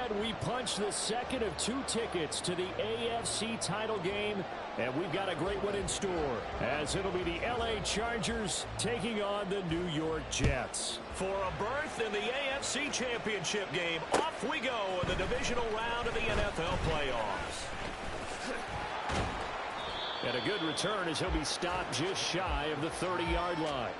said, we punched the second of 2 tickets to the AFC title game, and we've got a great one in store, as it'll be the LA Chargers taking on the New York Jets. For a berth in the AFC Championship game, off we go in the divisional round of the NFL playoffs. And a good return as he'll be stopped just shy of the 30-yard line.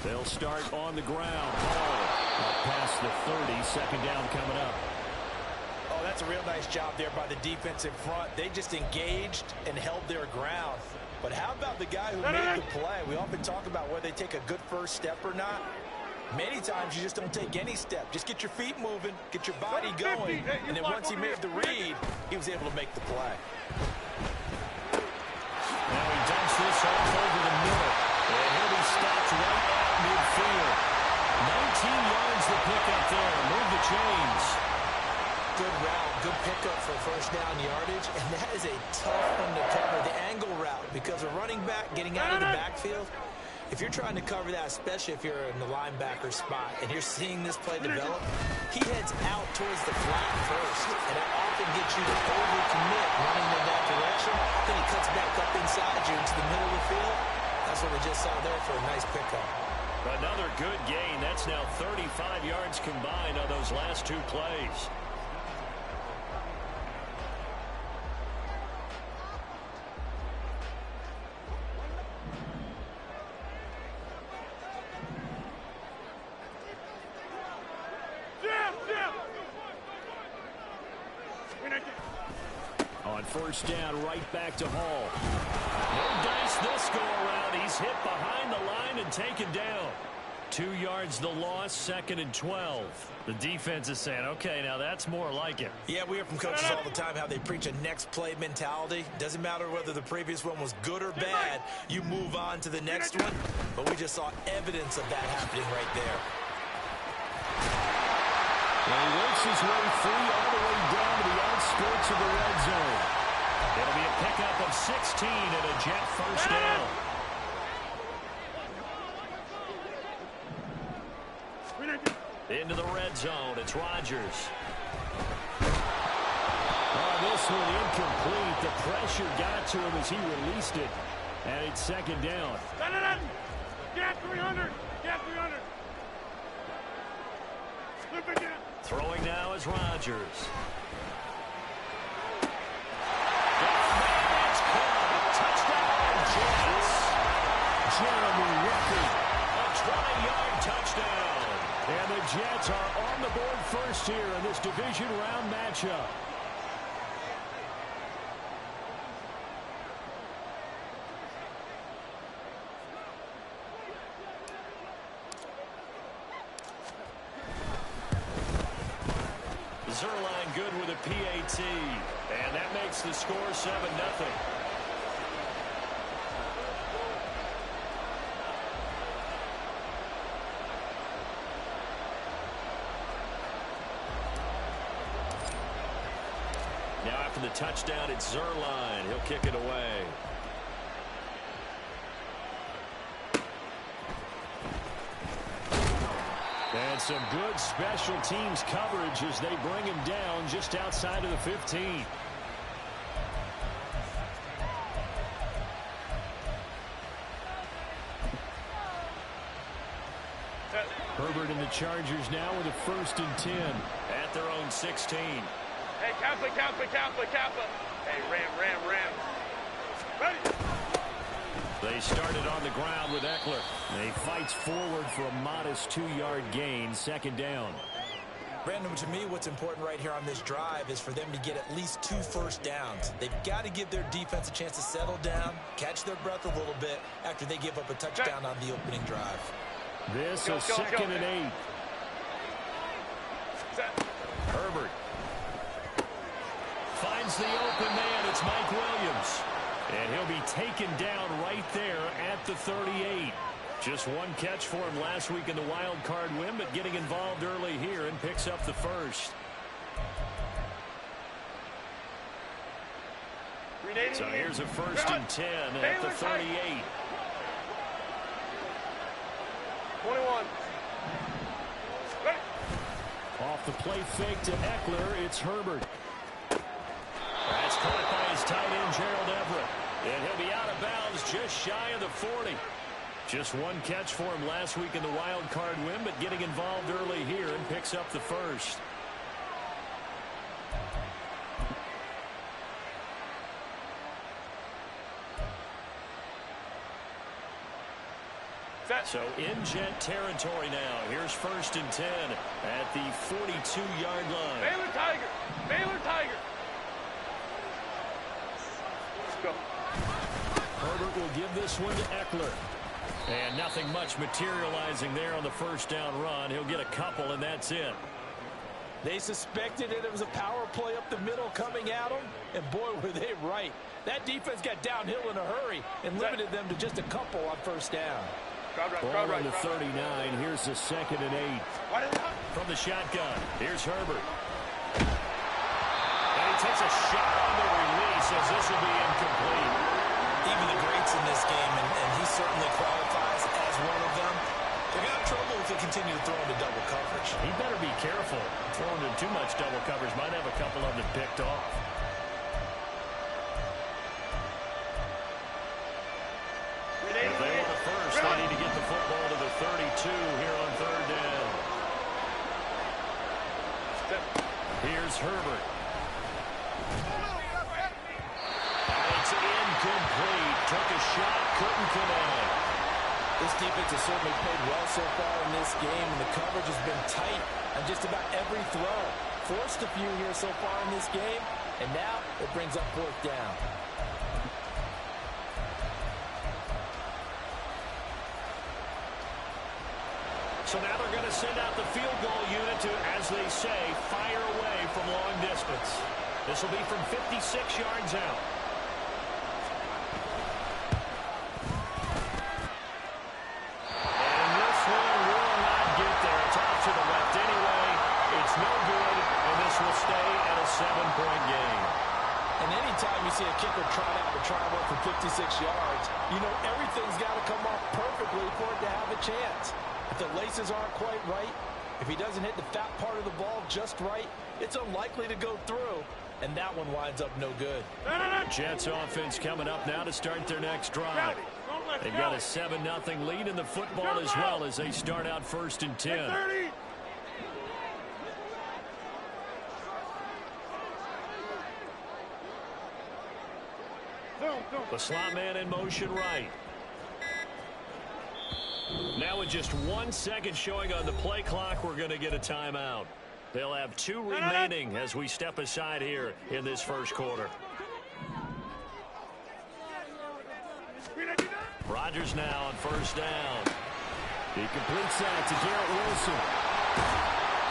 They'll start on the ground. Ball past the 30. Second down coming up. Oh, that's a real nice job there by the defense in front. They just engaged and held their ground. But how about the guy who made the play? We often talk about whether they take a good first step or not. Many times you just don't take any step. Just get your feet moving, get your body going, and then once he made the read, he was able to make the play. Now he dumps this off over the middle, and he'll be stopped right at midfield. 19 yards to pick up there. Move the chains. Good route, good pickup for first down yardage, and that is a tough one to cover, the angle route, because a running back getting out of the backfield, if you're trying to cover that, especially if you're in the linebacker spot and you're seeing this play develop, he heads out towards the flat first, and that often gets you to overcommit running in that direction. Then he cuts back up inside you into the middle of the field. That's what we just saw there for a nice pickup. Another good gain. That's now 35 yards combined on those last 2 plays. On first down, right back to Hall. No dice this go-around. He's hit behind the line and taken down. 2 yards the loss, 2nd and 12. The defense is saying, okay, now that's more like it. Yeah, we hear from coaches all the time how they preach a next play mentality. Doesn't matter whether the previous one was good or bad. You move on to the next one. But we just saw evidence of that happening right there. And he works his way free all the way down to the outskirts of the red zone. It'll be a pickup of 16 and a Jet first down. Into the red zone, it's Rodgers. Oh, this one incomplete. The pressure got to him as he released it. And it's 2nd down. Get 300! Get 300! Throwing now is Rodgers. Touchdown, Jets. Jeremy Ruffin. A 20-yard touchdown. And the Jets are on the board first here in this division round matchup. Zerline good with a PAT, and that makes the score 7-0. Now after the touchdown, it's Zerline. He'll kick it away. And some good special teams coverage as they bring him down just outside of the 15. Herbert and the Chargers now with a 1st and 10 at their own 16. Hey, Kappa. Hey, Ram. Ready? They started on the ground with Eckler. He fights forward for a modest 2-yard gain, 2nd down. Brandon, to me, what's important right here on this drive is for them to get at least 2 first downs. They've got to give their defense a chance to settle down, catch their breath a little bit after they give up a touchdown on the opening drive. This is 2nd and 8. Here's the open man. It's Mike Williams. And he'll be taken down right there at the 38. Just one catch for him last week in the wild card win, but getting involved early here and picks up the first. So here's a 1st and 10 at the 38. 21. Ready. Off the play fake to Eckler, it's Herbert. That's caught by his tight end, Gerald Everett. And he'll be out of bounds just shy of the 40. Just one catch for him last week in the wild card win, but getting involved early here and picks up the first. So in Jet territory now. Here's 1st and 10 at the 42-yard line. Baylor Tiger. Baylor Tiger. Let's go. Herbert will give this one to Eckler. And nothing much materializing there on the 1st down run. He'll get a couple, and that's it. They suspected it was a power play up the middle coming at them, and boy, were they right. That defense got downhill in a hurry and limited them to just a couple on 1st down. Ball on the 39. Here's the 2nd and 8. From the shotgun, here's Herbert. And he takes a shot on the release as this will be incomplete. Even the greats in this game, and he certainly qualifies as one of them, they're going to have trouble if they continue to throw into double coverage. He better be careful. Throwing into too much double coverage might have a couple of them picked off. If they want a first, they need to get the football to the 32 here on 3rd down. Here's Herbert. It's incomplete. Took a shot, couldn't connect. This defense has certainly played well so far in this game, and the coverage has been tight on just about every throw. Forced a few here so far in this game, and now it brings up 4th down. So now they're going to send out the field goal unit to, as they say, fire away from long distance. This will be from 56 yards out. And this one will not get there. It's off to the left anyway. It's no good, and this will stay at a 7-point game. And anytime you see a kicker trot out to try and work from 56 yards, you know everything's got to come off perfectly for it to have a chance. If the laces aren't quite right, if he doesn't hit the fat part of the ball just right, it's unlikely to go through, and that one winds up no good. Jets offense coming up now to start their next drive. They've got a 7-0 lead in the football as well as they start out 1st and 10. The slot man in motion right. Now with just 1 second showing on the play clock, we're going to get a timeout. They'll have 2 remaining as we step aside here in this 1st quarter. Rodgers now on 1st down. He completes that to Garrett Wilson.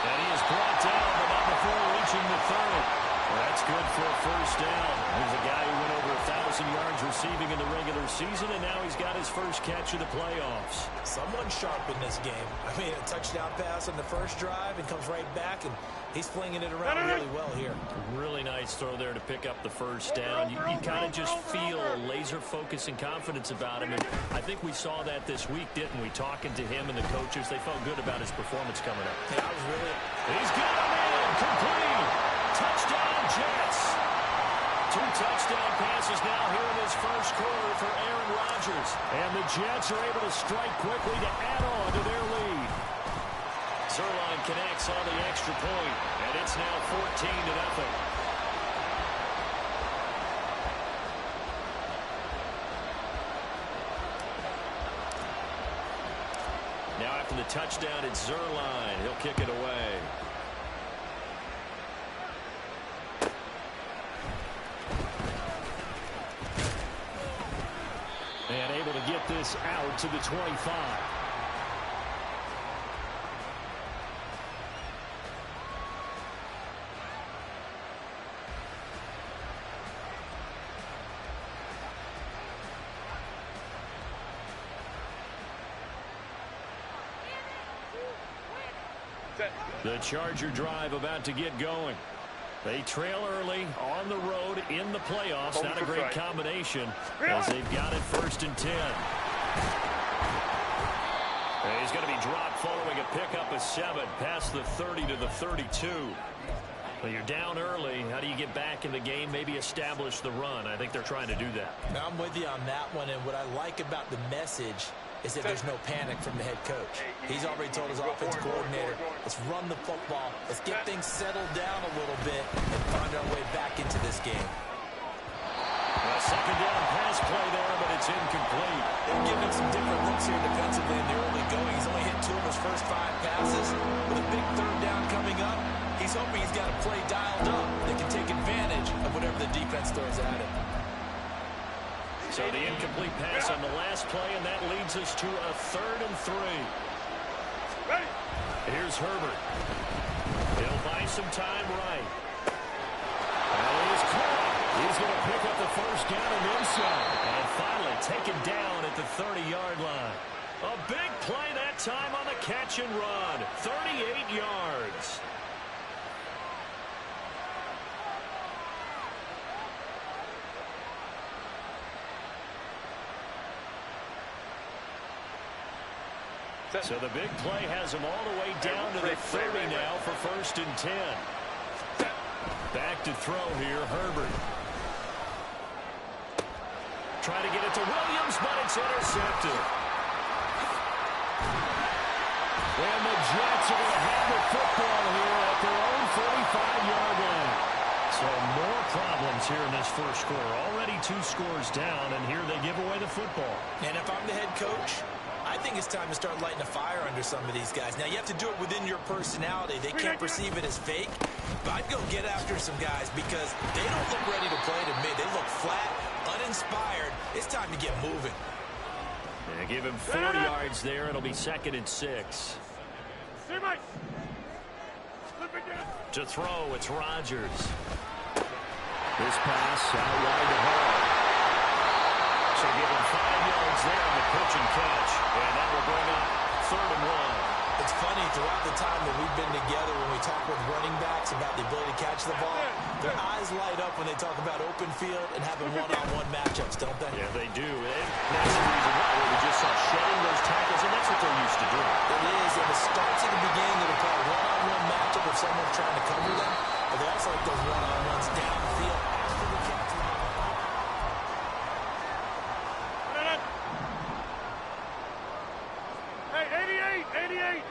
And he is brought down, but not before reaching the 30. That's good for a 1st down. He's a guy who went over 1,000 yards receiving in the regular season, and now he's got his first catch of the playoffs. Someone sharp in this game. I mean, a touchdown pass on the 1st drive and comes right back, and he's flinging it around really well here. Really nice throw there to pick up the 1st down. You kind of just feel laser focus and confidence about him, and I think we saw that this week, didn't we? Talking to him and the coaches, they felt good about his performance coming up. Yeah, I was really... He's got him in! Complete! Touchdown, Jets! 2 touchdown passes now here in this 1st quarter for Aaron Rodgers. And the Jets are able to strike quickly to add on to their lead. Zerline connects on the extra point, and it's now 14-0. Now after the touchdown, it's Zerline. He'll kick it away. And able to get this out to the 25. Set. The Charger drive about to get going. They trail early on the road in the playoffs. Not a great combination as they've got it 1st and 10. And he's going to be dropped following a pickup of 7 past the 30 to the 32. Well, you're down early. How do you get back in the game? Maybe establish the run. I think they're trying to do that. Now, I'm with you on that one, and what I like about the message is that there's no panic from the head coach. He's already told his offensive coordinator, let's run the football, let's get things settled down a little bit and find our way back into this game. A second down pass play there, but it's incomplete. They're giving him some different looks here defensively in the early going. He's only hit 2 of his first 5 passes. With a big 3rd down coming up, he's hoping he's got a play dialed up that can take advantage of whatever the defense throws at him. So the incomplete pass on the last play, and that leads us to a 3rd and 3. Ready. Here's Herbert. He'll buy some time right. Well, he's caught. He's going to pick up the 1st down and then some. And finally taken down at the 30-yard line. A big play that time on the catch and run. 38 yards. So the big play has him all the way down to the 30 now for 1st and 10. Back to throw here, Herbert. Try to get it to Williams, but it's intercepted. And the Jets are going to have the football here at their own 45-yard line. So more problems here in this first quarter. Already 2 scores down, and here they give away the football. And if I'm the head coach, I think it's time to start lighting a fire under some of these guys. Now, you have to do it within your personality. They can't perceive it as fake. But I'd go get after some guys because they don't look ready to play to me. They look flat, uninspired. It's time to get moving. And give him 4 yards there. It'll be 2nd and 6. To throw, it's Rodgers. This pass out wide to Hall. So give him 5 yards there on the pitch and catch. And that will bring up 3rd and 1. It's funny, throughout the time that we've been together, when we talk with running backs about the ability to catch the ball, their eyes light up when they talk about open field and having one-on-one matchups, don't they? Yeah, they do. And that's the reason why we just saw shedding those tackles, and that's what they're used to doing. It is, and it starts at the beginning of the play. One-on-one matchup if someone's trying to cover them, but they also like those one-on-ones downfield after the catch. Hey, 88.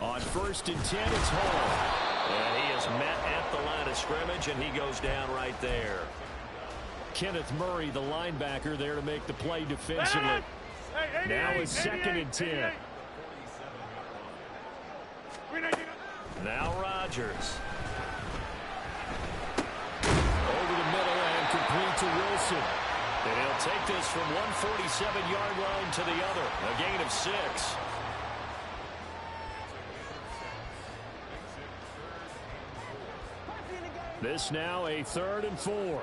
On 1st and 10, it's Hall. And he is met at the line of scrimmage, and he goes down right there. Kenneth Murray, the linebacker, there to make the play defensively. Now it's 2nd and 10. Now Rodgers. Over the middle and complete to Wilson. And he'll take this from one 47-yard line to the other. A gain of 6. This now a 3rd and 4.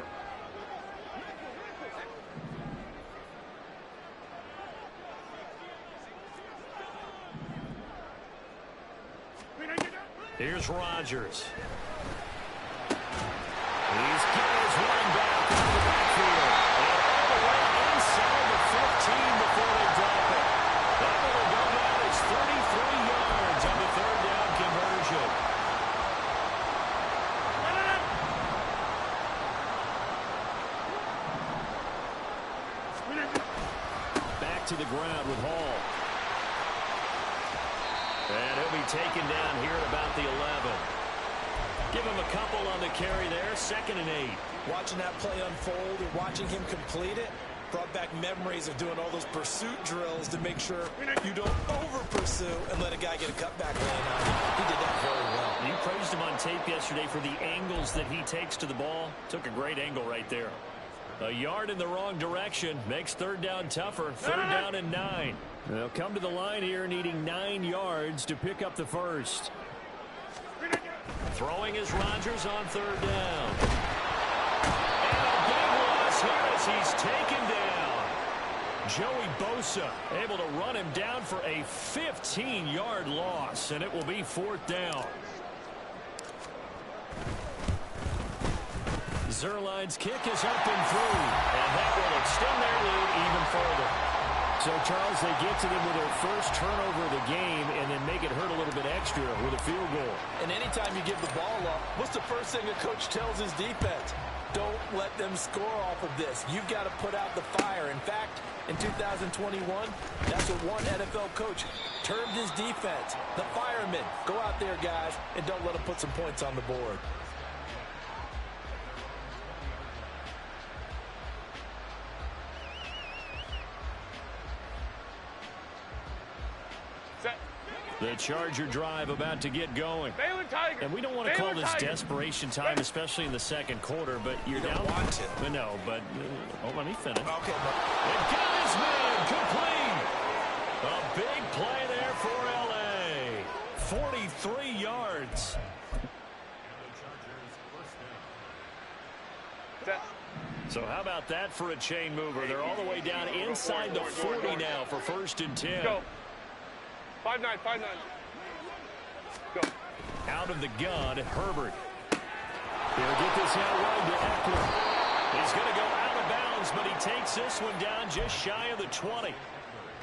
Here's Rodgers. He's got his running back out of the backfield. And all the way inside the 15 before they drop it. That will go down as 33 yards on the 3rd down conversion. Back to the ground with Hall. And he'll be taken down here at about the 11. Give him a couple on the carry there. 2nd and 8. Watching that play unfold and watching him complete it brought back memories of doing all those pursuit drills to make sure you don't over-pursue and let a guy get a cutback lane on you. He did that very well. You praised him on tape yesterday for the angles that he takes to the ball. Took a great angle right there. A yard in the wrong direction makes 3rd down tougher. 3rd down and 9. They'll come to the line here needing 9 yards to pick up the first. Throwing is Rodgers on 3rd down. And a big loss here as he's taken down. Joey Bosa able to run him down for a 15-yard loss, and it will be 4th down. Zerline's kick is up and through, and that will extend their lead even further. So, Charles, they get to them with their first turnover of the game and then make it hurt a little bit extra with a field goal. And anytime you give the ball up, what's the first thing a coach tells his defense? Don't let them score off of this. You've got to put out the fire. In fact, in 2021, that's what one NFL coach termed his defense. The firemen. Go out there, guys, and don't let them put some points on the board. The Charger drive about to get going. And we don't want to call this desperation time, especially in the second quarter, but you're down. You don't want to. But no, but let me finish. Okay. And got his man complete. A big play there for L.A. 43 yards. So how about that for a chain mover? They're all the way down inside the 40 now for 1st and 10. Go. 5-9, 5-9. Go. Out of the gun, Herbert. He'll get this out wide to Eckler. He's going to go out of bounds, but he takes this one down just shy of the 20.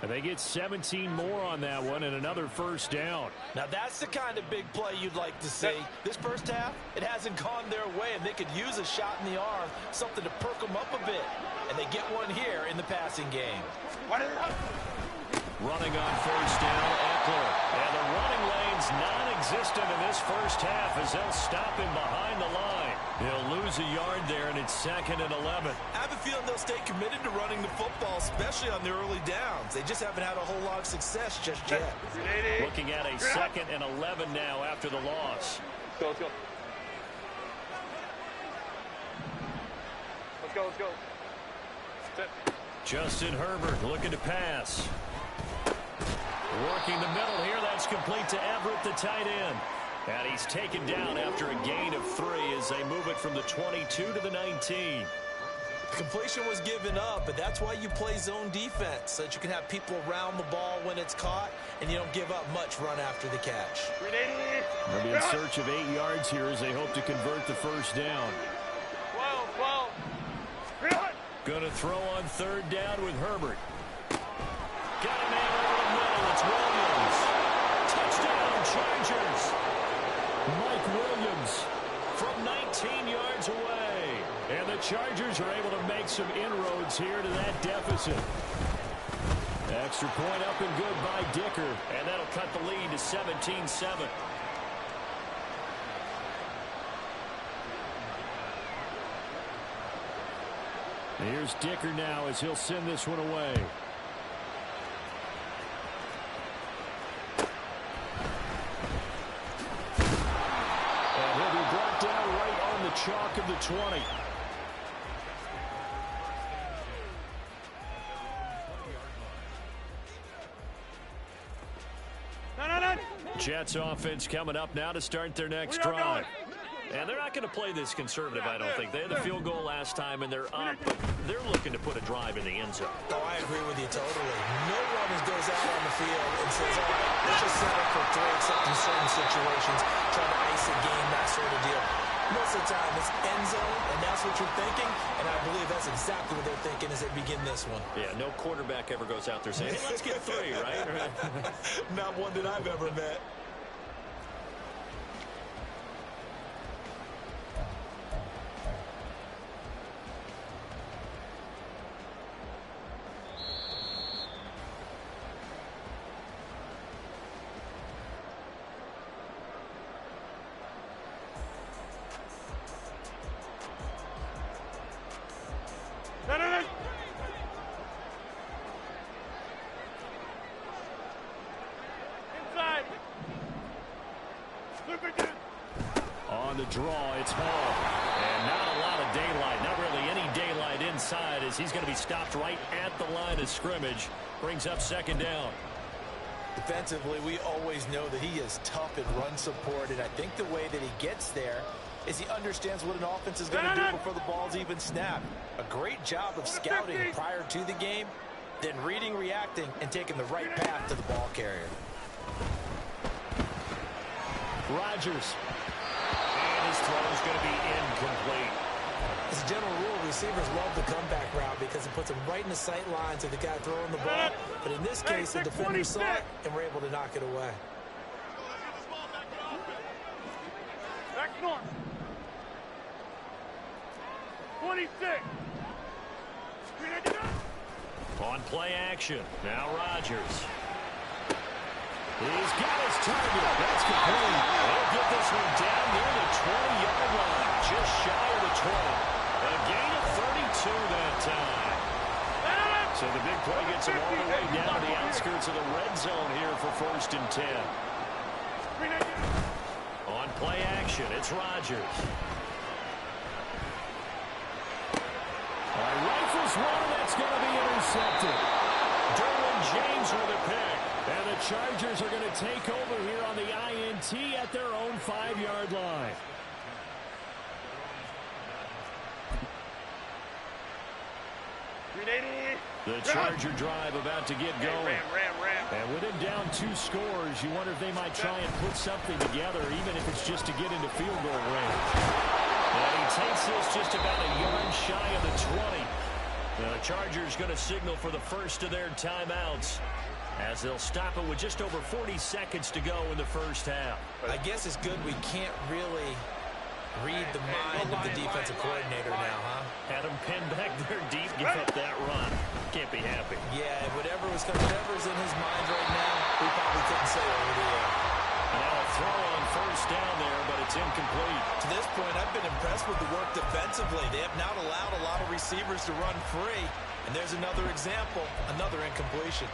And they get 17 more on that one and another 1st down. Now, that's the kind of big play you'd like to see. This first half, it hasn't gone their way, and they could use a shot in the arm, something to perk them up a bit. And they get one here in the passing game. Running on 1st down, Eckler. And the running lane's non-existent in this first half as they'll stop him behind the line. He'll lose a yard there, and it's 2nd and 11. I have a feeling they'll stay committed to running the football, especially on the early downs. They just haven't had a whole lot of success just yet. Looking at a 2nd and 11 now after the loss. Let's go. Let's go, let's go. Sit. Justin Herbert looking to pass. Working the middle here. That's complete to Everett, the tight end. And he's taken down after a gain of 3 as they move it from the 22 to the 19. Completion was given up, but that's why you play zone defense, so that you can have people around the ball when it's caught, and you don't give up much run after the catch. They'll be in search of 8 yards here as they hope to convert the 1st down. 12. Going to throw on 3rd down with Herbert. Got a man over the middle. It's Williams. Touchdown, Chargers. Mike Williams from 19 yards away. And the Chargers are able to make some inroads here to that deficit. Extra point up and good by Dicker. And that'll cut the lead to 17-7. Here's Dicker now as he'll send this one away. And he'll be brought down right on the chalk of the 20. Jets offense coming up now to start their next drive. And they're not going to play this conservative, I don't think. They had a field goal last time, and they're up, but they're looking to put a drive in the end zone. Oh, I agree with you totally. No one goes out on the field and says, all right, let's just settle for 3, except in certain situations, trying to ice a game, that sort of deal. Most of the time, it's end zone, and that's what you're thinking, and I believe that's exactly what they're thinking as they begin this one. Yeah, no quarterback ever goes out there saying, hey, let's get 3, right? Not one that I've ever met. On the draw, it's Hall. And not a lot of daylight. Not really any daylight inside as he's going to be stopped right at the line of scrimmage. Brings up 2nd down. Defensively, we always know that he is tough in run support, and I think the way that he gets there is he understands what an offense is going to do before the ball's even snapped. A great job of scouting prior to the game, then reading, reacting, and taking the right path to the ball carrier. Rodgers. And his throw is going to be incomplete. As a general rule, receivers love the comeback route because it puts them right in the sight lines of the guy throwing the ball. But in this case, the defender saw it and were able to knock it away. Back north. 26. On play action. Now Rodgers. He's got his target. That's complete. They'll get this one down near the 20-yard line. Just shy of the 20. A gain of 32 that time. So the big play gets him all the way down to the outskirts of the red zone here for 1st and 10. On play action, it's Rodgers. Rifles one, that's going to be intercepted. Derwin James with a pick. And the Chargers are going to take over here on the INT at their own 5-yard line. The Charger drive about to get going. And with him down 2 scores, you wonder if they might try and put something together, even if it's just to get into field goal range. And he takes this just about a yard shy of the 20. The Chargers going to signal for the first of their timeouts, as they'll stop it with just over 40 seconds to go in the first half. I guess it's good we can't really read the mind of the defensive coordinator now, huh? Had him pinned back there deep, give up that run. Can't be happy. Yeah, whatever's in his mind right now, we probably couldn't say over the air. Now a throw on first down there, but it's incomplete. To this point, I've been impressed with the work defensively. They have not allowed a lot of receivers to run free. And there's another example, another incompletion.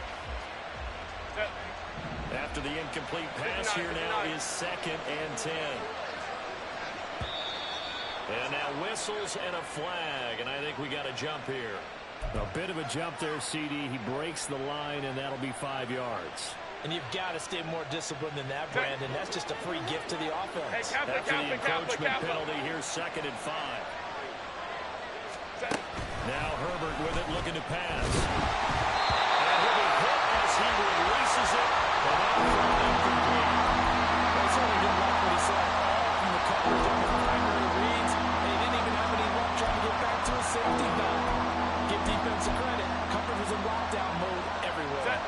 After the incomplete pass, here now is 2nd and 10. And now whistles and a flag, and I think we got a jump here. A bit of a jump there, CD. He breaks the line, and that'll be 5 yards. And you've got to stay more disciplined than that, Brandon. That's just a free gift to the offense. After the encroachment penalty, here's 2nd and 5. Now Herbert with it, looking to pass. And he'll be hit as he releases it. And now incomplete. Well, certainly didn't like what he saw all from the coverage on the primary reads. And he didn't even have any luck trying to get back to his safety valve. Give defense credit. Coverage was in lockdown mode everywhere.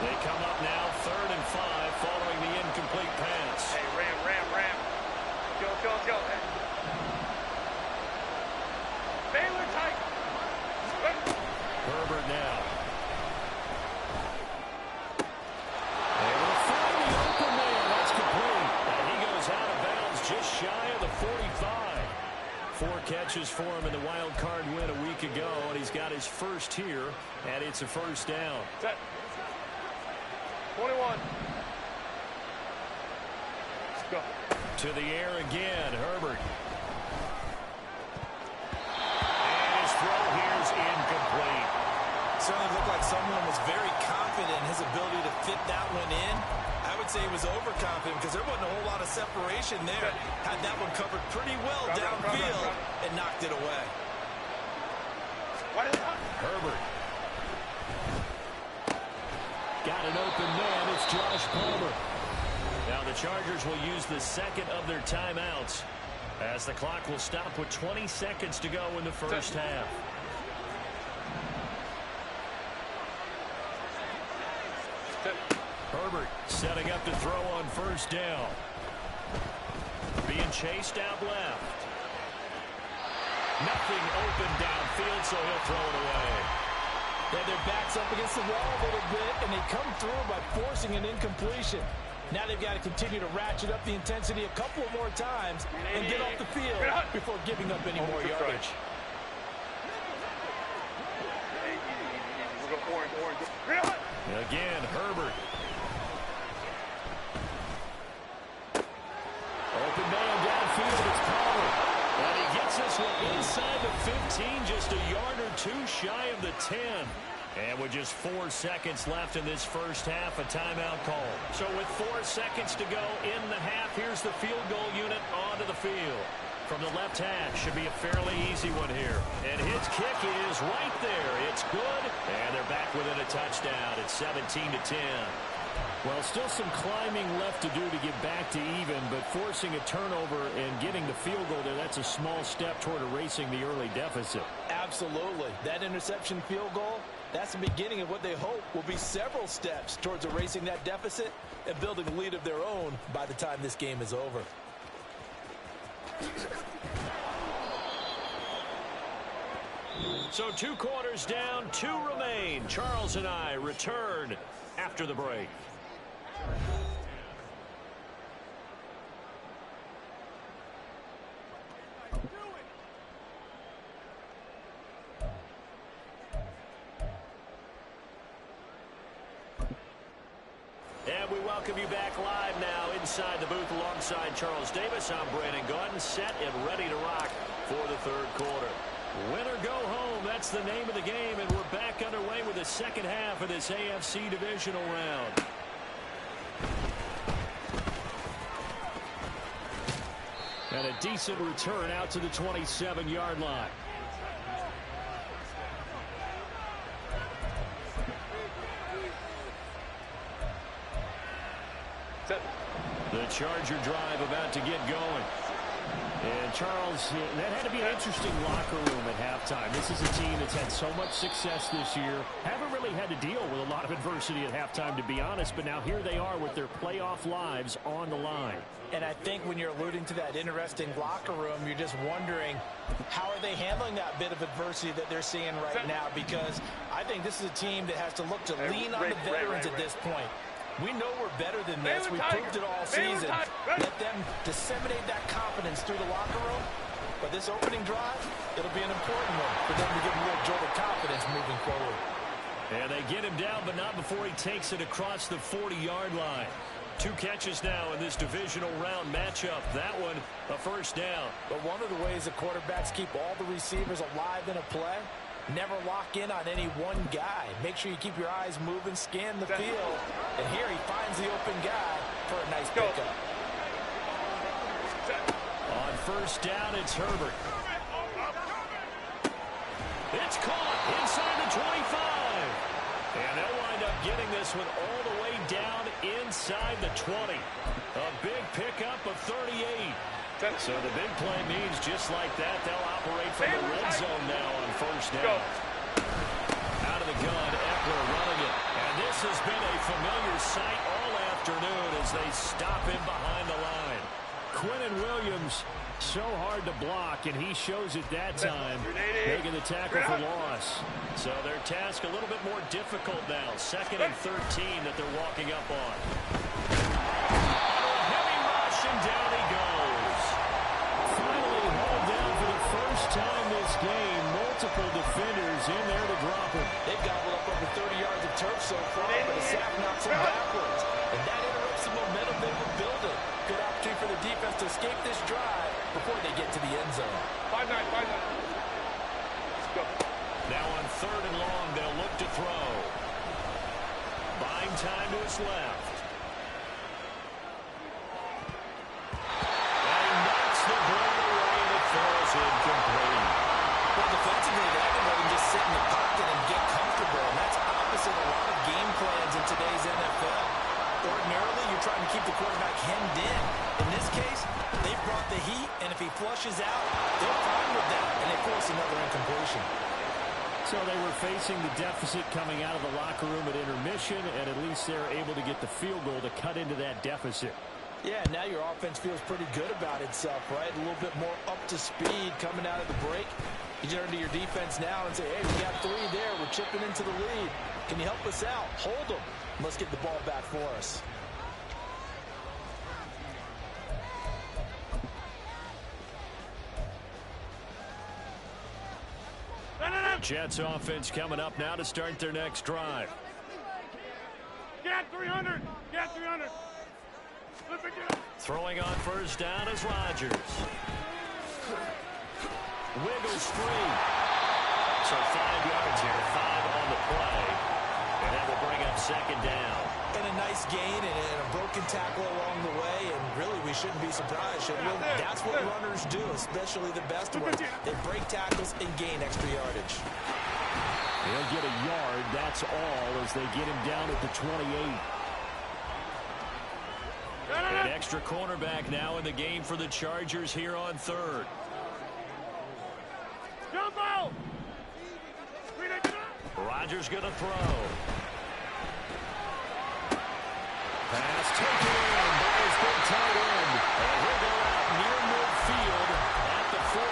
They come up now 3rd and 5 following the incomplete pass. Hey, Ram. Go. Baylor tight. Herbert now. Able to find the open man. That's complete. And he goes out of bounds just shy of the 45. 4 catches for him in the wild card win a week ago, and he's got his first here, and it's a first down. Set. 21. Let's go. To the air again, Herbert. And his throw here is incomplete. Certainly looked like someone was very confident in his ability to fit that one in. I would say he was overconfident because there wasn't a whole lot of separation there. Had that one covered pretty well downfield and knocked it away. Herbert. Got an open man. It's Josh Palmer. Now the Chargers will use the 2nd of their timeouts as the clock will stop with 20 seconds to go in the first half. Herbert setting up to throw on first down. Being chased out left. Nothing open downfield, so he'll throw it away. Yeah, their back's up against the wall a little bit, and they come through by forcing an incompletion. Now they've got to continue to ratchet up the intensity a couple more times and get off the field before giving up any more yardage. Again, Herbert. Open man downfield, it's Palmer. And he gets this one inside the 15, just a yard or 2 shy of the 10. And with just 4 seconds left in this first half, a timeout call. So with 4 seconds to go in the half, here's the field goal unit onto the field. from the left hash. Should be a fairly easy one here. And his kick is right there. It's good. And they're back within a touchdown. It's 17-10. Well, still some climbing left to do to get back to even, but forcing a turnover and getting the field goal there, that's a small step toward erasing the early deficit. Absolutely. That interception field goal, that's the beginning of what they hope will be several steps towards erasing that deficit and building a lead of their own by the time this game is over. So 2 quarters down, 2 remain. Charles and I return after the break. And we welcome you back live now inside the booth alongside Charles Davis. I'm Brandon Gaudin, set and ready to rock for the third quarter. Win or go home, that's the name of the game, and we're back underway with the second half of this AFC divisional round. And a decent return out to the 27-yard line. The Charger drive about to get going. And Charles, that had to be an interesting locker room at halftime. This is a team that's had so much success this year. Haven't really had to deal with a lot of adversity at halftime, to be honest. But now here they are with their playoff lives on the line. And I think when you're alluding to that interesting locker room, you're just wondering, how are they handling that bit of adversity that they're seeing right now? Because I think this is a team that has to look to lean on the veterans at this point. We know we're better than this. We proved it all season. Let them disseminate that confidence through the locker room. But this opening drive, it'll be an important one for them to give them a little jolt of confidence moving forward. And they get him down, but not before he takes it across the 40-yard line. 2 catches now in this divisional round matchup. That one, a first down. But one of the ways the quarterbacks keep all the receivers alive in a play, never lock in on any one guy. Make sure you keep your eyes moving, scan the field. And here he finds the open guy for a nice pickup. On first down, it's Herbert. It's caught inside the 25. And they'll wind up getting this one all the way down inside the 20. A big pickup of 38. So the big play means just like that, they'll operate from the red zone now on first down. Out of the gun, Eckler running it. And this has been a familiar sight all afternoon as they stop him behind the line. Quinnen Williams, so hard to block, and he shows it that time, making the tackle for loss. So their task a little bit more difficult now. 2nd and 13 that they're walking up on. A heavy rush, and down he goes. Finally hauled down for the first time this game. Multiple defenders in there to drop him. They've gobbled up over 30 yards of turf so far, but the sack knocks him backwards. And that interrupts the momentum they were building. Good opportunity for the defense to escape this drive before they get to the end zone. 5-9. Let's go. Now on 3rd and long, they'll look to throw. Buying time to his left. And he knocks the ball away, and it falls incomplete. Well, defensively, they haven't let him just sit in the pocket and get comfortable, and that's opposite a lot of game plans in today's NFL. Ordinarily, you're trying to keep the quarterback hemmed in. In this case, they brought the heat, and if he flushes out, they're fine with that, and they force another incompletion. So they were facing the deficit coming out of the locker room at intermission, and at least they're able to get the field goal to cut into that deficit. Yeah, now your offense feels pretty good about itself, right? A little bit more up to speed coming out of the break. You turn to your defense now and say, hey, we got 3 there. We're chipping into the lead. Can you help us out? Hold them. Let's get the ball back for us. Jets offense coming up now to start their next drive. Get 300. Get 300. Flip it, get up. Throwing on first down is Rodgers. Wiggles free. So 5 yards here, 5 on the play. And that will bring up 2nd down. And a nice gain and a broken tackle along the way. And really, we we shouldn't be surprised, should we? That's what runners do, especially the best ones. They break tackles and gain extra yardage. He'll get a yard, that's all, as they get him down at the 28. An extra cornerback now in the game for the Chargers here on third. Rodgers going to throw. Pass taken in by his big tight end. And he'll go out near midfield at the 49.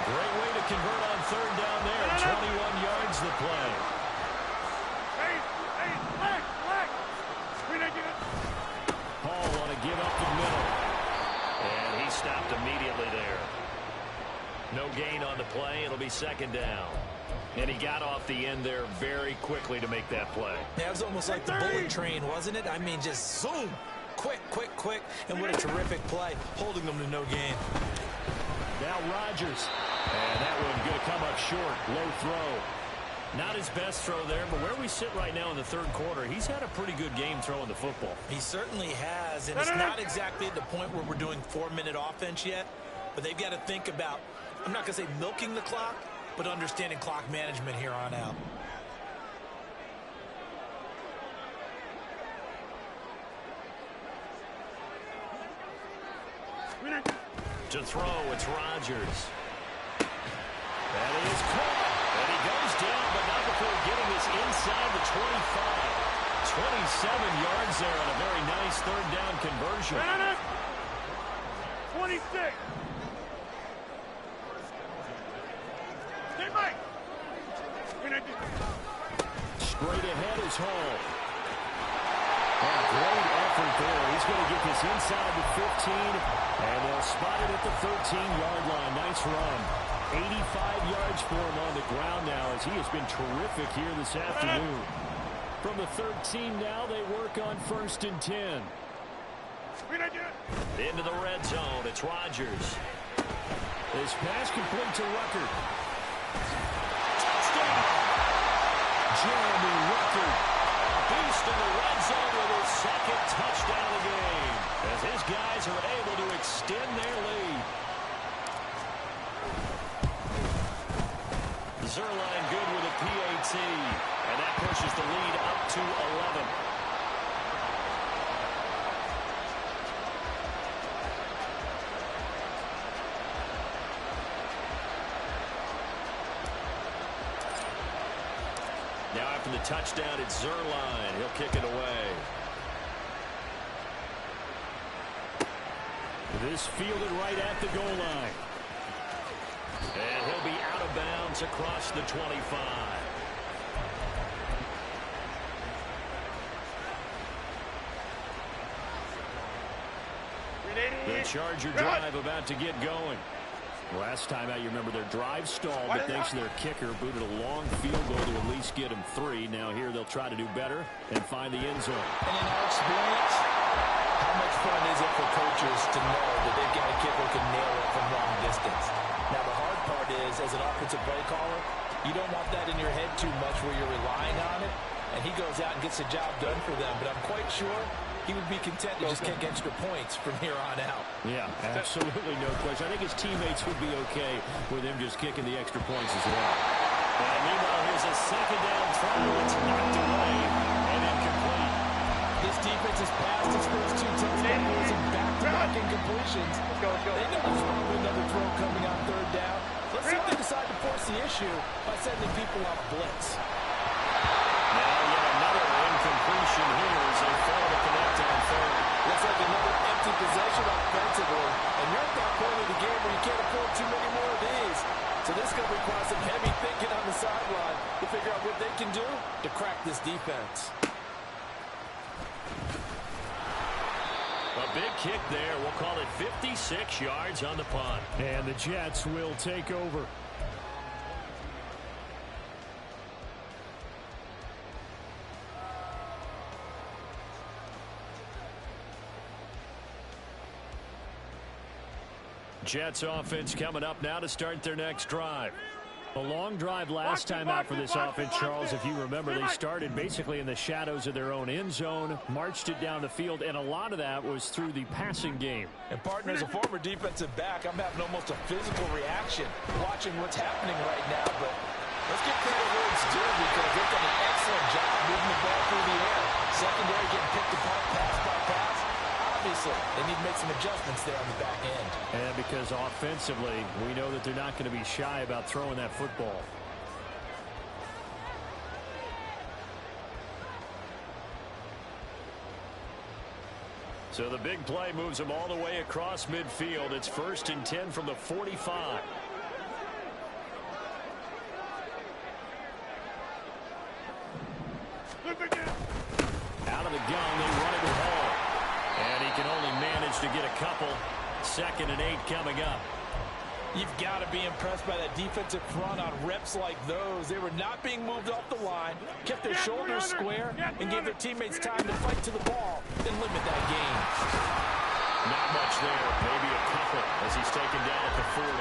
Great way to convert on third down there. 21 yards the play. Hall want to give up the middle. And he stopped immediately there. No gain on the play. It'll be second down. And he got off the end there very quickly to make that play. That was almost like the bullet train, wasn't it? I mean, just zoom. Quick, quick, quick. And what a terrific play, holding them to no gain. Now Rodgers. And that one going to come up short. Low throw. Not his best throw there, but where we sit right now in the third quarter, he's had a pretty good game throwing the football. He certainly has, and it's not exactly at the point where we're doing 4-minute offense yet, but they've got to think about, I'm not going to say milking the clock, but understanding clock management here on out. To throw, it's Rodgers. That is caught. And he goes down, but not before getting this inside the 25. 27 yards there on a very nice third down conversion. 26. Straight ahead is Hall. And great effort there. He's going to get this inside the 15, and they'll spot it at the 13-yard line. Nice run. 85 yards for him on the ground now, as he has been terrific here this afternoon. From the 13 now, they work on 1st and 10. Into the red zone. It's Rodgers. This pass complete to Rucker. Touchdown! Jeremy Rucker. Beast in the red zone with his second touchdown of the game, as his guys are able to extend their lead. Zerline good with a PAT, and that pushes the lead up to 11. Now after the touchdown, it's Zerline. He'll kick it away. This fielded right at the goal line. And he'll be out of bounds across the 25. The Charger drive about to get going. Last time out, you remember their drive stalled, but thanks to their kicker, booted a long field goal to at least get them 3. Now here they'll try to do better and find the end zone. And in our experience, how much fun is it for coaches to know that they've got a kicker who can nail it from long distance? Now the hard part is, as an offensive play caller, you don't want that in your head too much where you're relying on it, and he goes out and gets the job done for them. But I'm quite sure he would be content to just kick extra points from here on out. Yeah, absolutely no question. I think his teammates would be okay with him just kicking the extra points as well. And meanwhile, here's a second down throw. It's knocked away and incomplete. This defense has passed its first 2 touchdowns and back-to-back incompletions. They know there's probably another throw coming on third down. Let's see if they decide to force the issue by sending people on a blitz. Now yet another incompletion here as they fail to connect on third. Looks like another empty possession offensively. And you're at that point of the game where you can't afford too many more of these. So this is going to require some heavy thinking on the sideline to figure out what they can do to crack this defense. A big kick there. We'll call it 56 yards on the punt. And the Jets will take over. Jets offense coming up now to start their next drive. A long drive last time out for this offense, Charles. If you remember, they started basically in the shadows of their own end zone, marched it down the field, and a lot of that was through the passing game. And partner, as a former defensive back, I'm having almost a physical reaction watching what's happening right now. But let's give credit where it's due because they've done an excellent job moving the ball through the air. Secondary getting picked apart pass by pass. Obviously, they need to make some adjustments there on the back end. And because offensively, we know that they're not going to be shy about throwing that football. So the big play moves them all the way across midfield. It's 1st and 10 from the 45. Out of the gun, they run it with Hall. And he can only manage to get a couple. 2nd and 8 coming up. You've got to be impressed by that defensive front on reps like those. They were not being moved off the line, kept their shoulders square, and gave their teammates time to fight to the ball and limit that gain. Not much there. Maybe a couple as he's taken down at the 40.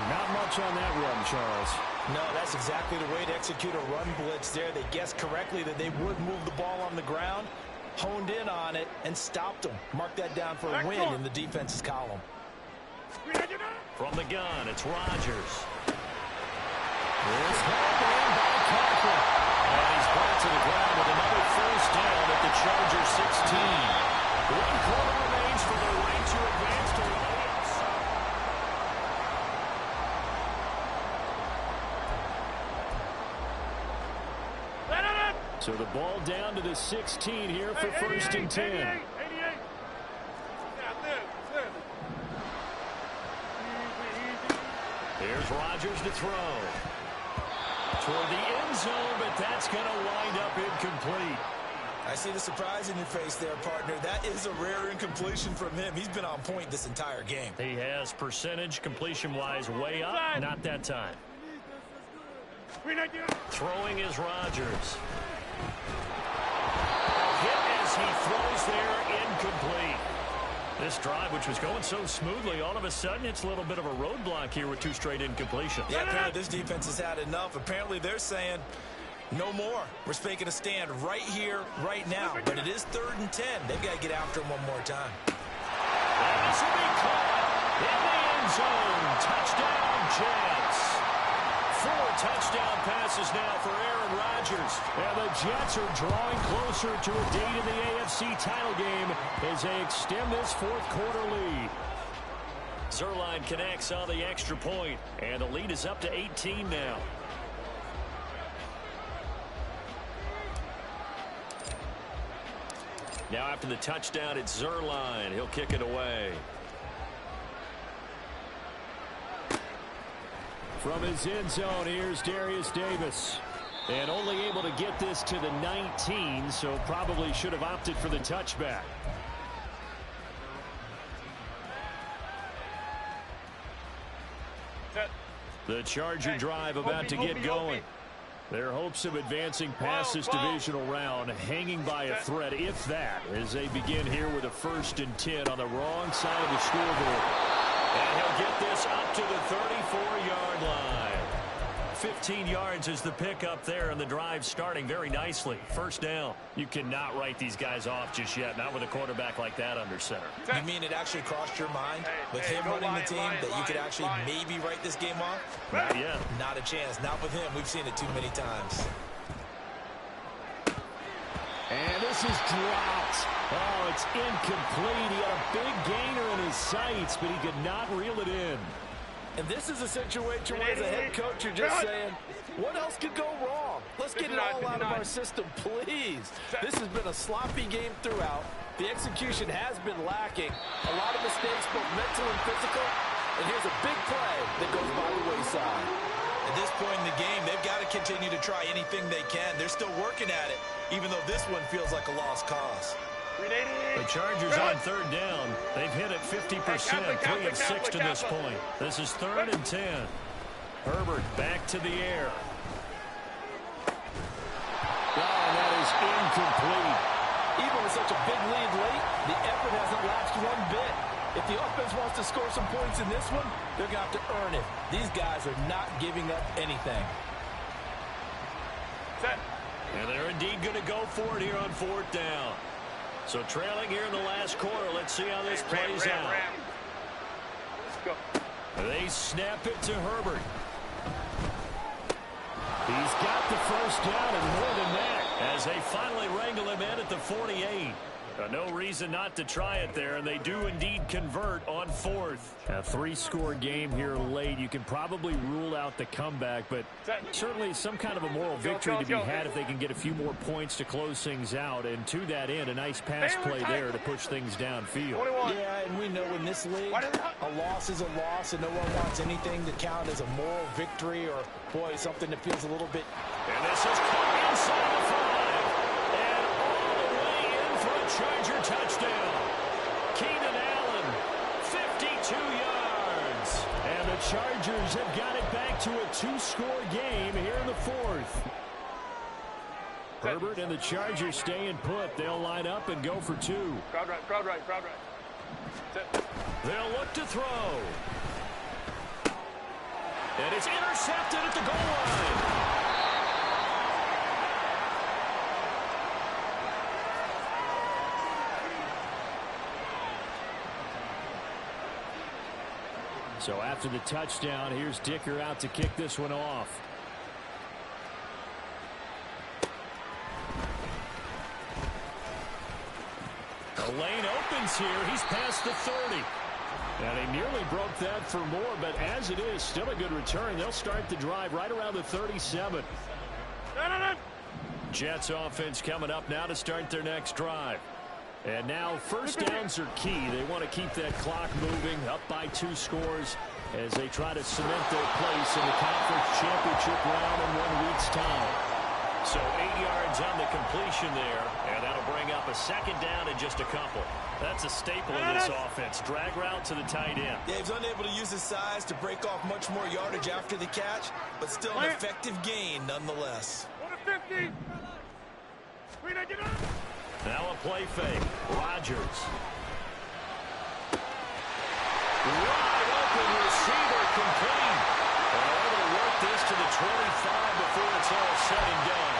Not much on that run, Charles. No, that's exactly the way to execute a run blitz there. They guessed correctly that they would move the ball on the ground, honed in on it, and stopped them. Mark that down for a win in the defense's column. From the gun, it's Rodgers. It's held in by Coughlin. And he's brought to the ground with another 1st down at the Chargers 16. 1 quarter remains for the right to advance to the playoffs. So the ball down to the 16 here for 1st and 10. Here's Rodgers to throw. Toward the end zone, but that's going to wind up incomplete. I see the surprise in your face there, partner. That is a rare incompletion from him. He's been on point this entire game. He has percentage, completion-wise, way up. Not that time. Throwing is Rodgers. Hit as he throws there, incomplete. This drive, which was going so smoothly, all of a sudden it's a little bit of a roadblock here with 2 straight incompletions. Yeah, apparently this defense has had enough. Apparently they're saying no more. We're making a stand right here, right now. But it is 3rd and 10. They've got to get after him one more time. And this will be caught in the end zone. Touchdown, Jets. 4 touchdown passes now for Aaron Rodgers. And the Jets are drawing closer to a date in the AFC title game as they extend this 4th quarter lead. Zuerlein connects on the extra point, and the lead is up to 18 now. Now after the touchdown, it's Zuerlein. He'll kick it away. From his end zone, here's Darius Davis. And only able to get this to the 19, so probably should have opted for the touchback. The Charger drive about to get going. Their hopes of advancing past this divisional round hanging by a thread, if that, as they begin here with a 1st and 10 on the wrong side of the scoreboard. And he'll get this up to the 34-yard line. 15 yards is the pickup there, and the drive starting very nicely. 1st down. You cannot write these guys off just yet, not with a quarterback like that under center. You mean it actually crossed your mind with him running the team that you could actually maybe write this game off? Not yet. Not a chance. Not with him. We've seen it too many times. And this is dropped. Oh, it's incomplete. He had a big gainer in his sights, but he could not reel it in. And this is a situation where as a head coach you're just saying, what else could go wrong? Let's get it all out of our system, please. This has been a sloppy game throughout. The execution has been lacking. A lot of mistakes, both mental and physical. And here's a big play that goes by the wayside. At this point in the game, they've got to continue to try anything they can. They're still working at it, even though this one feels like a lost cause. The Chargers on 3rd down. They've hit it 50%, 3 of 6 to this point. This is 3rd and 10. Herbert back to the air. Oh, that is incomplete. Even with such a big lead late, the effort hasn't lapsed one bit. If the offense wants to score some points in this one, they're going to have to earn it. These guys are not giving up anything. Set. And they're indeed going to go for it here on 4th down. So trailing here in the last quarter. Let's see how this plays out. Let's go. They snap it to Herbert. He's got the first down and more than that as they finally wrangle him in at the 48. No reason not to try it there, and they do indeed convert on 4th. A 3-score game here late. You can probably rule out the comeback, but certainly some kind of a moral victory to be had if they can get a few more points to close things out. And to that end, a nice pass play there to push things downfield. Yeah, and we know in this league, a loss is a loss, and no one wants anything to count as a moral victory or, boy, something that feels a little bit. And this is caught inside the 5. And all the way in for a Charger touchdown. Keenan Allen, 52 yards. And the Chargers have got it back to a 2-score game here in the 4th. Herbert and the Chargers staying put. They'll line up and go for 2. Crowd right, crowd right, crowd right. Set. They'll look to throw. And it's intercepted at the goal line. So after the touchdown, here's Dicker out to kick this one off. The lane opens here. He's past the 30. And he nearly broke that for more, but as it is, still a good return. They'll start the drive right around the 37. Jets offense coming up now to start their next drive. And now first downs are key. They want to keep that clock moving, up by 2 scores as they try to cement their place in the conference championship round in 1 week's time. So 8 yards on the completion there, and that'll bring up a 2nd down in just a couple. That's a staple in this offense. Drag route to the tight end. Yeah, he's unable to use his size to break off much more yardage after the catch, but still an effective gain nonetheless. 150. Get up. Now a play fake. Rodgers. Wide open receiver complete. And able to work this to the 25 before it's all said and done.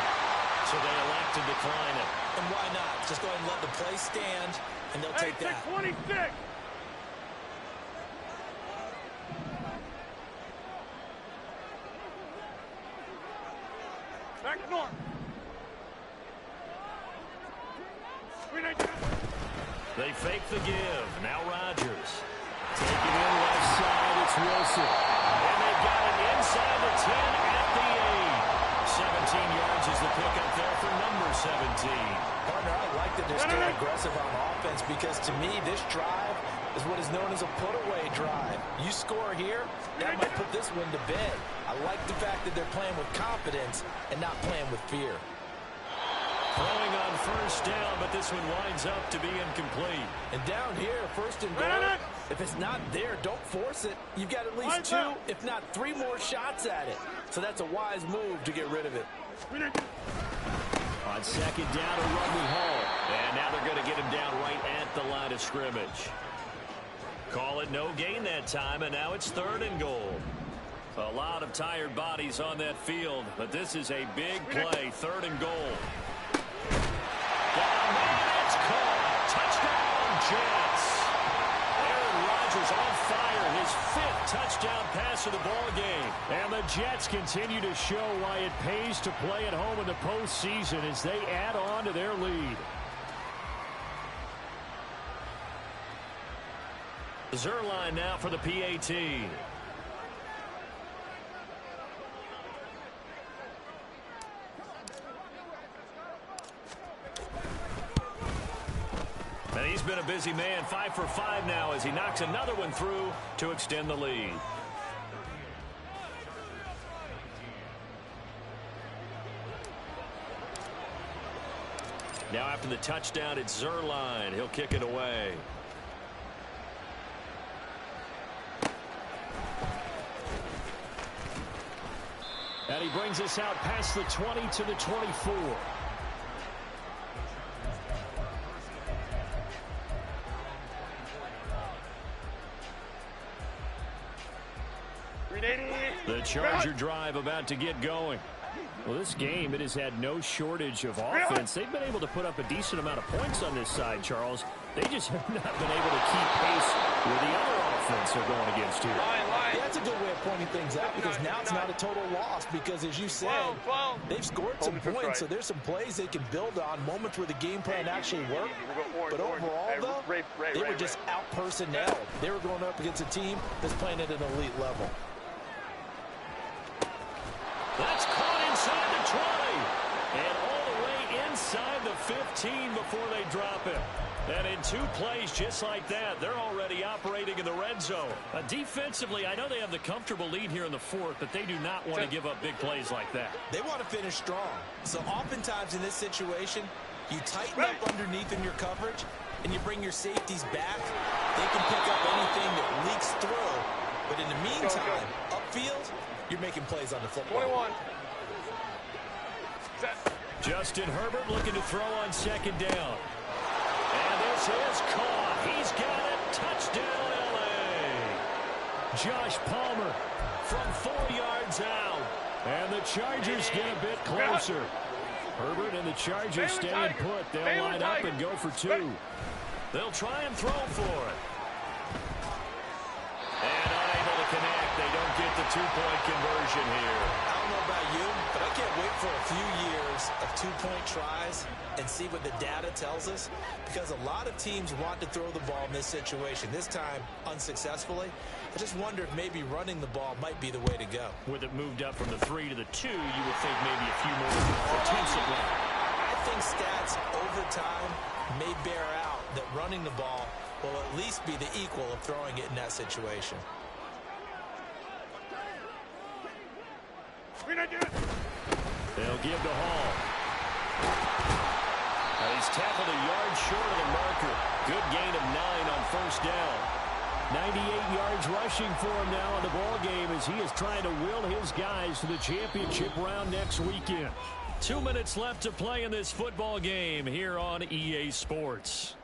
So they elect to decline it. And why not? Just go ahead and let the play stand, and they'll take that. 26. Back north. They fake the give. Now Rodgers. Taking in left side, it's Wilson. And they've got it inside the 10 at the 8. 17 yards is the pickup there for number 17. Partner, I like that they're staying aggressive on offense because to me, this drive is what is known as a put-away drive. You score here, that might put this one to bed. I like the fact that they're playing with confidence and not playing with fear. Throwing on first down, but this one winds up to be incomplete. And down here, 1st and goal, if it's not there, don't force it. You've got at least 2, if not 3 more shots at it. So that's a wise move to get rid of it. On 2nd down, a run we haul. And now they're going to get him down right at the line of scrimmage. Call it no gain that time, and now it's 3rd and goal. A lot of tired bodies on that field, but this is a big play. 3rd and goal. Down there, it's caught. Touchdown, Jets. Aaron Rodgers on fire. His 5th touchdown pass of the ball game. And the Jets continue to show why it pays to play at home in the postseason as they add on to their lead. Zerline now for the PAT. And he's been a busy man, 5 for 5 now as he knocks another one through to extend the lead. Now after the touchdown, it's Zerline. He'll kick it away. And he brings us out past the 20 to the 24. The Charger drive about to get going. Well, this game, it has had no shortage of offense. They've been able to put up a decent amount of points on this side, Charles. They just have not been able to keep pace with the other offense they're going against here. Yeah, that's a good way of pointing things out because now it's not a total loss because, as you said, they've scored some points, so there's some plays they can build on, moments where the game plan actually worked. But overall, though, they were just out-personnelled. They were going up against a team that's playing at an elite level. That's caught inside the 20. And all the way inside the 15 before they drop it. And in 2 plays just like that, they're already operating in the red zone. Defensively, I know they have the comfortable lead here in the 4th, but they do not want to give up big plays like that. They want to finish strong. So oftentimes in this situation, you tighten up underneath in your coverage, and you bring your safeties back. They can pick up anything that leaks through. But in the meantime, upfield, you're making plays on the football. 21. Justin Herbert looking to throw on 2nd down. And this is caught. He's got it. Touchdown, L.A. Josh Palmer from 4 yards out. And the Chargers get a bit closer. Herbert and the Chargers staying put. They'll line up and go for 2. They'll try and throw for it. And unable to connect. They don't get the 2-point conversion here. I don't know about you, but I can't wait for a few years of 2-point tries and see what the data tells us, because a lot of teams want to throw the ball in this situation. This time, unsuccessfully. I just wonder if maybe running the ball might be the way to go. With it moved up from the 3 to the 2, you would think maybe a few more attempts at running. I think stats over time may bear out that running the ball will at least be the equal of throwing it in that situation. They'll give to Hall. Now he's tackled a yard short of the marker. Good gain of 9 on 1st down. 98 yards rushing for him now in the ball game as he is trying to will his guys to the championship round next weekend. 2 minutes left to play in this football game here on EA Sports.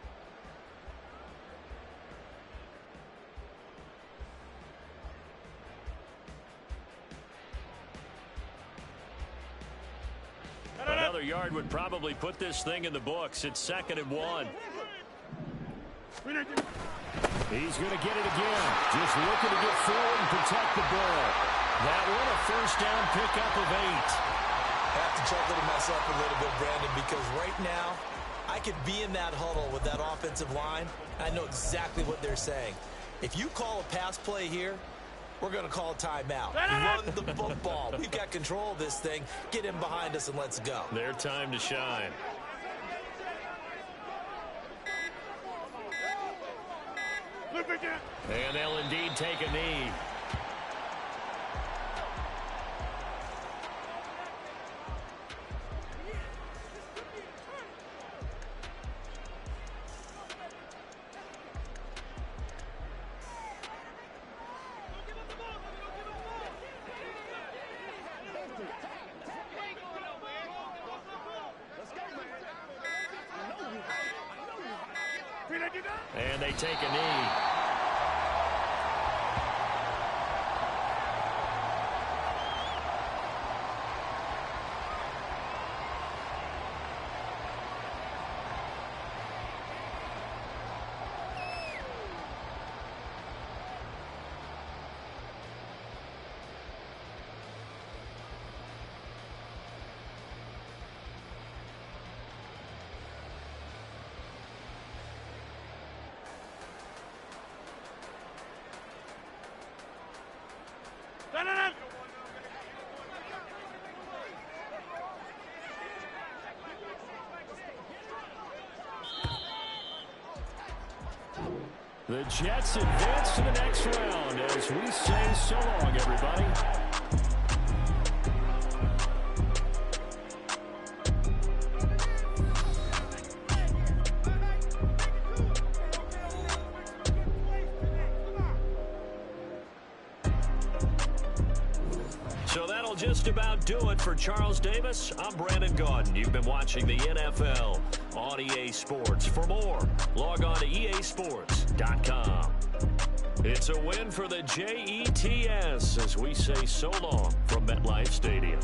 Another yard would probably put this thing in the books. It's 2nd and 1. He's going to get it again. Just looking to get forward and protect the ball. That one a 1st down pickup of 8. I have to chuckle to myself a little bit, Brandon, because right now I could be in that huddle with that offensive line. I know exactly what they're saying. If you call a pass play here, we're going to call a timeout. Run the football. We've got control of this thing. Get him behind us and let's go. Their time to shine. And they'll indeed take a knee. And they take a knee. The Jets advance to the next round as we say so long, everybody. So that'll just about do it for Charles Davis. I'm Brandon Gaudin. You've been watching the NFL on EA Sports. For more, log on to easports.com. It's a win for the Jets as we say so long from MetLife Stadium.